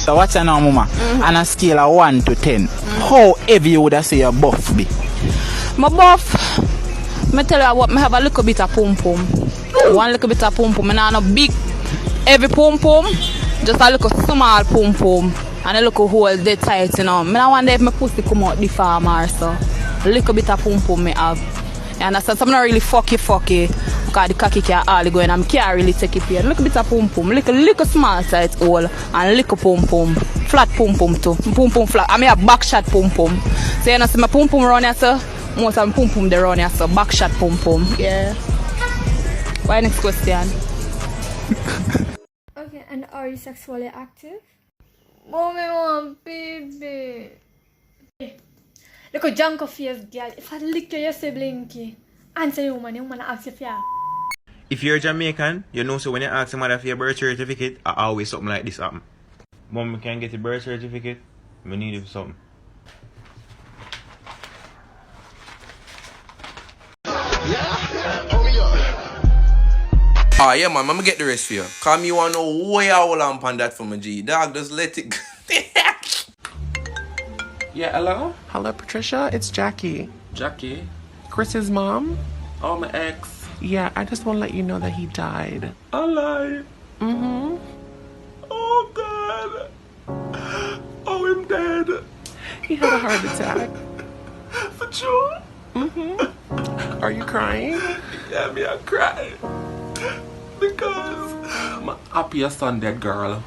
sister, what's your name, mama? On a scale of 1 to 10, how heavy you would I say your buff be? My buff, I tell you what, I have a little bit of pum pum. One little bit of pum pum. I not no big, heavy pum pum. Just a little small pum pum. And a little hole dead tight, you know. I don't wonder if my pussy come out the farm or so. A little bit of pum pum I have. You understand? So I'm not really fucky. Because the cocky can hardly go in and I can't really take it here. A little bit of pum pum. Little small size hole. And little pum pum. Flat pum pum too. Pum pum flat. I mean a back shot pum pum. So you know, see my pum pum around here, so most of my pum pum there around here, so back shot pum pum. Yeah. Why next question? Okay, and are you sexually active? Mommy want baby. Look at junk of face, girl. If I lick your sibling, answer you, man. You wanna ask if you. If you're Jamaican, you know so when you ask somebody for your birth certificate, I always something like this happen. Mom, can get a birth certificate? I need it for something. Ah, yeah, man, I'ma get the rest for you. Cause me want to know why I will on that for my G. Dog, just let it go. Yeah, hello? Hello, Patricia. It's Jackie. Jackie? Chris's mom. Oh, my ex. Yeah, I just want to let you know that he died. I lied. Mm-hmm. Oh, God. Oh, I'm dead. He had a heart attack. For sure? Mm-hmm. Are you crying? Yeah, me, I'm crying. Because my happiest son dead, girl.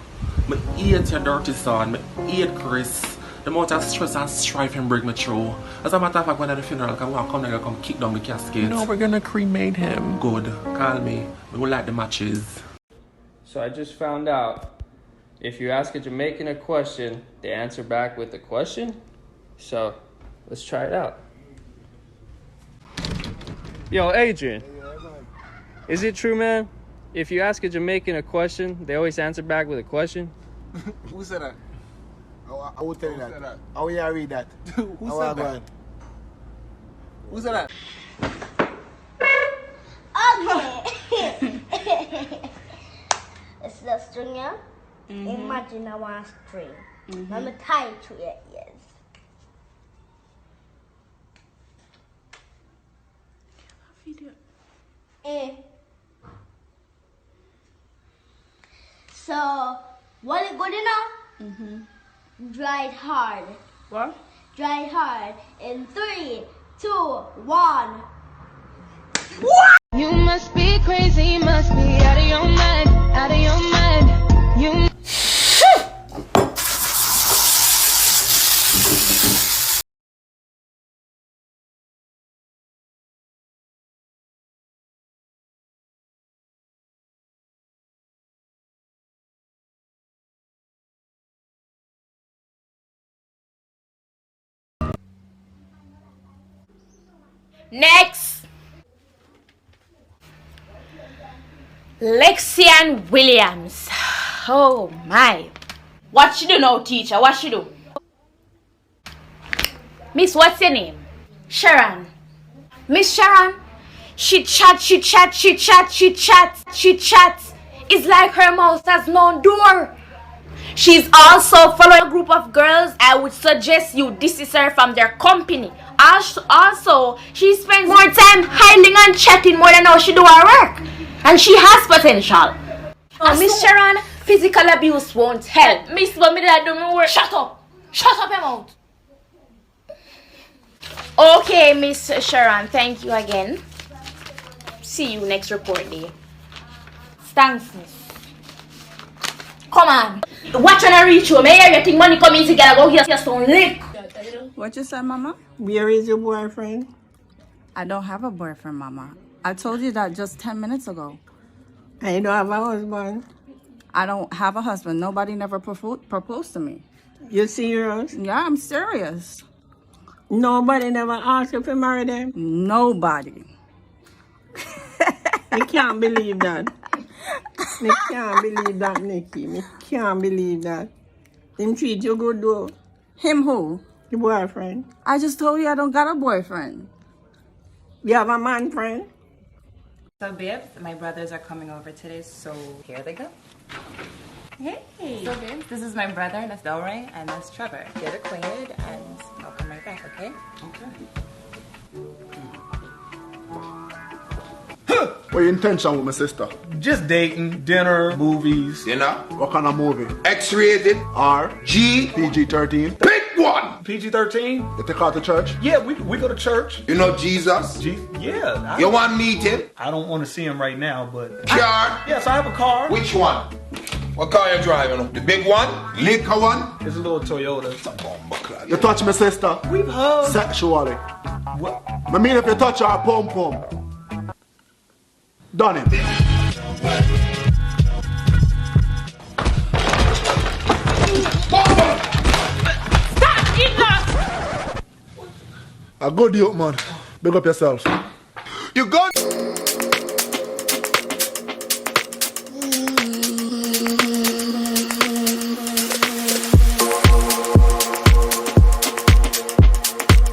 I hate your dirty son. I hate Chris. The amount of stress and strife him bring me through. As a matter of fact, when at the funeral, I want to come there and come kick down the casket. No, we're gonna cremate him. Good. Call me. We will like the matches. So I just found out, if you ask a Jamaican a question, they answer back with a question. So let's try it out. Yo, Adrian. Is it true, man? If you ask a Jamaican a question, they always answer back with a question? Who said that? I will tell you that. How will you read that? Who said that? Who said that? Okay. It's the string, yeah? Imagine I want a string. Let me tie it to your ears. How do you do it? So, what is good enough? Dry it hard. What? Dry it hard. In 3, 2, 1. You must be crazy, must be out of your mind, out of your mind. You. Next, Lexian Williams. Oh my. What she do now, teacher? What she do? Miss, what's your name? Sharon. Miss Sharon. She chat. It's like her mouth has no door. She's also following a group of girls. I would suggest you dismiss her from their company. Also, she spends more time hiding and chatting more than how she do her work. And she has potential. Miss Sharon, physical abuse won't help. Miss, what me did I do my work? Shut up your mouth. Okay, Miss Sharon, thank you again. See you next report day. Thanks, Miss. Come on. Watch when I reach you. May you think money coming together. Go here, stone lick. What you said, Mama? Where is your boyfriend? I don't have a boyfriend, Mama. I told you that just 10 minutes ago. And you don't have a husband? I don't have a husband. Nobody never proposed to me. You serious? Yeah, I'm serious. Nobody never asked you to marry them? Nobody. I can't believe that. I can't believe that, Nikki. I can't believe that. Him treat you good, though. Him who? Your boyfriend. I just told you I don't got a boyfriend. You have a man friend? So, babes, my brothers are coming over today, so here they go. Hey. So, babes, this is my brother, that's Delray, and that's Trevor. Get acquainted, and I'll come right back, okay? What your intention with my sister? Just dating, dinner, movies. Dinner? What kind of movie? X-rated. R. G. PG-13. Pick one! PG-13? You take her to church? Yeah, we go to church. You know Jesus? Yeah. You want meet him? I don't want to see him right now, but... Car? Yes, I have a car. Which one? What car you driving? The big one? Liquor one? It's a little Toyota. You touch my sister? We've hugged. Sexually. What? I mean if you touch her pom-pom. Done it. Stop, enough! A good youth, man. Big up yourself.